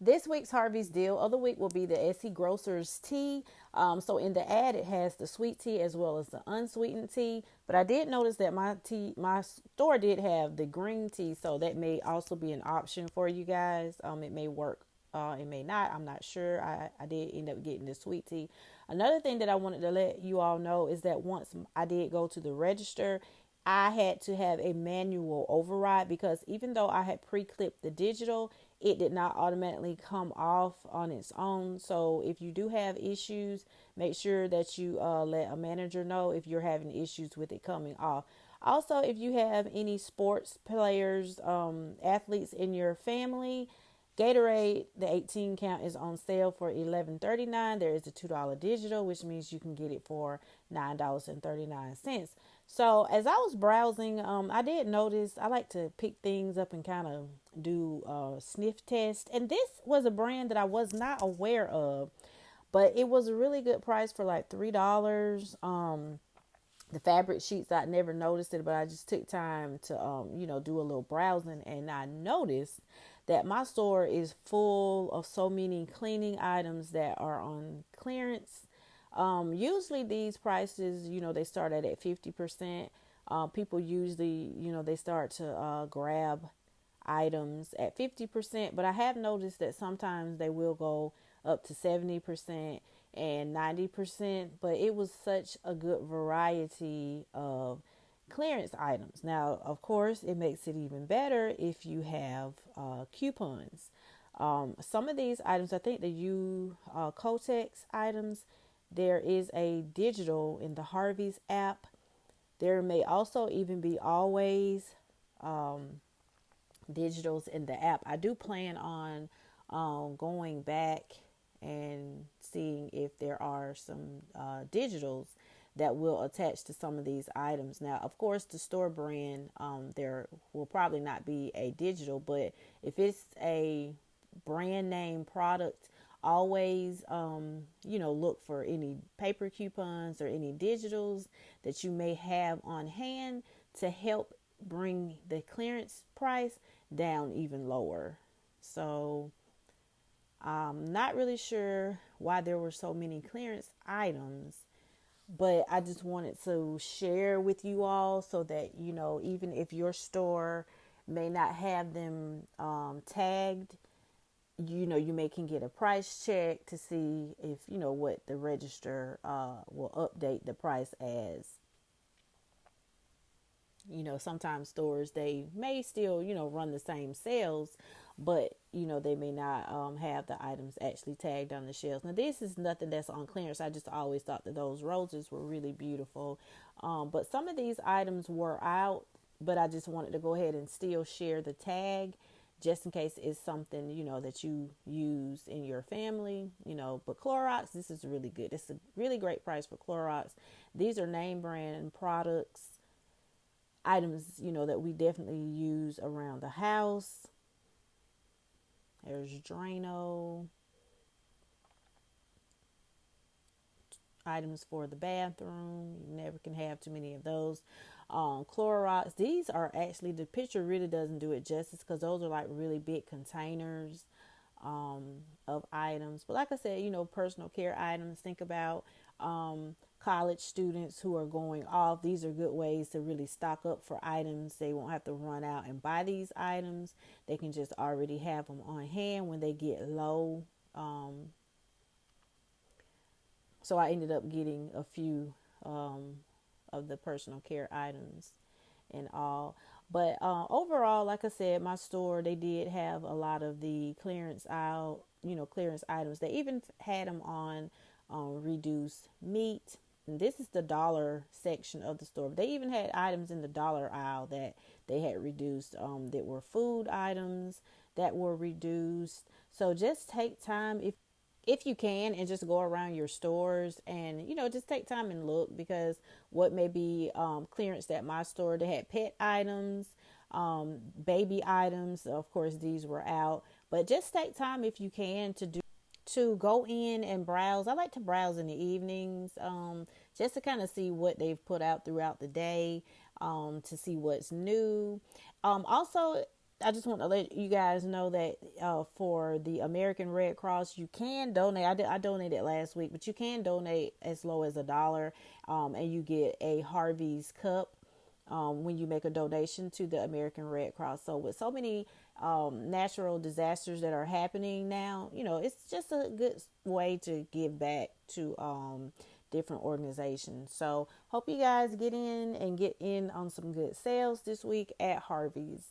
This week's Harvey's deal of the week will be the SC Grocer's tea. So in the ad, it has the sweet tea as well as the unsweetened tea. But I did notice that my store did have the green tea, so that may also be an option for you guys. It may work. It may not. I'm not sure. I did end up getting the sweet tea. Another thing that I wanted to let you all know is that once I did go to the register, I had to have a manual override because even though I had pre-clipped the digital, it did not automatically come off on its own. So if you do have issues, make sure that you let a manager know if you're having issues with it coming off. Also, if you have any sports players, athletes in your family, Gatorade, the 18 count is on sale for $11.39. There is a $2 digital, which means you can get it for $9.39. So as I was browsing, I did notice I like to pick things up and kind of do a sniff test. And this was a brand that I was not aware of, but it was a really good price for like $3. The fabric sheets, I never noticed it, but I just took time to do a little browsing, and I noticed that my store is full of so many cleaning items that are on clearance. Usually these prices, they start at 50%. People usually, they start to grab items at 50%, but I have noticed that sometimes they will go up to 70% and 90%, but it was such a good variety of clearance items. Now, of course, it makes it even better if you have coupons. Some of these items, I think the Kotex items, there is a digital in the Harvey's app. There may also even be always digitals in the app. I do plan on going back and seeing if there are some digitals that will attach to some of these items. Now, of course, the store brand, there will probably not be a digital, but if it's a brand name product, always look for any paper coupons or any digitals that you may have on hand to help bring the clearance price down even lower. So I'm not really sure why there were so many clearance items, but I just wanted to share with you all so that, even if your store may not have them tagged, you may can get a price check to see if, what the register will update the price as. Sometimes stores, they may still, run the same sales, but, they may not have the items actually tagged on the shelves. Now, this is nothing that's on clearance. I just always thought that those roses were really beautiful. But some of these items were out, but I just wanted to go ahead and still share the tag just in case it's something, that you use in your family, but Clorox, this is really good. It's a really great price for Clorox. These are name brand products, items, that we definitely use around the house. There's Drano, items for the bathroom. You never can have too many of those. Clorox, these are actually, the picture really doesn't do it justice because those are like really big containers of items. But like I said, personal care items. Think about college students who are going off. These are good ways to really stock up for items. They won't have to run out and buy these items. They can just already have them on hand when they get low. So I ended up getting a few of the personal care items and all. But overall, like I said, my store, they did have a lot of the clearance aisle, clearance items. They even had them on reduced meat. And this is the dollar section of the store. They even had items in the dollar aisle that they had reduced, that were food items that were reduced. So just take time if you can and just go around your stores and just take time and look, because what may be clearance at my store, they had pet items, baby items, of course these were out, but just take time if you can to go in and browse. I like to browse in the evenings, just to kind of see what they've put out throughout the day, to see what's new. Also, I just want to let you guys know that for the American Red Cross, you can donate. I donated last week, but you can donate as low as $1, and you get a Harvey's cup when you make a donation to the American Red Cross. So with so many natural disasters that are happening now, it's just a good way to give back to different organizations. So hope you guys get in on some good sales this week at Harvey's.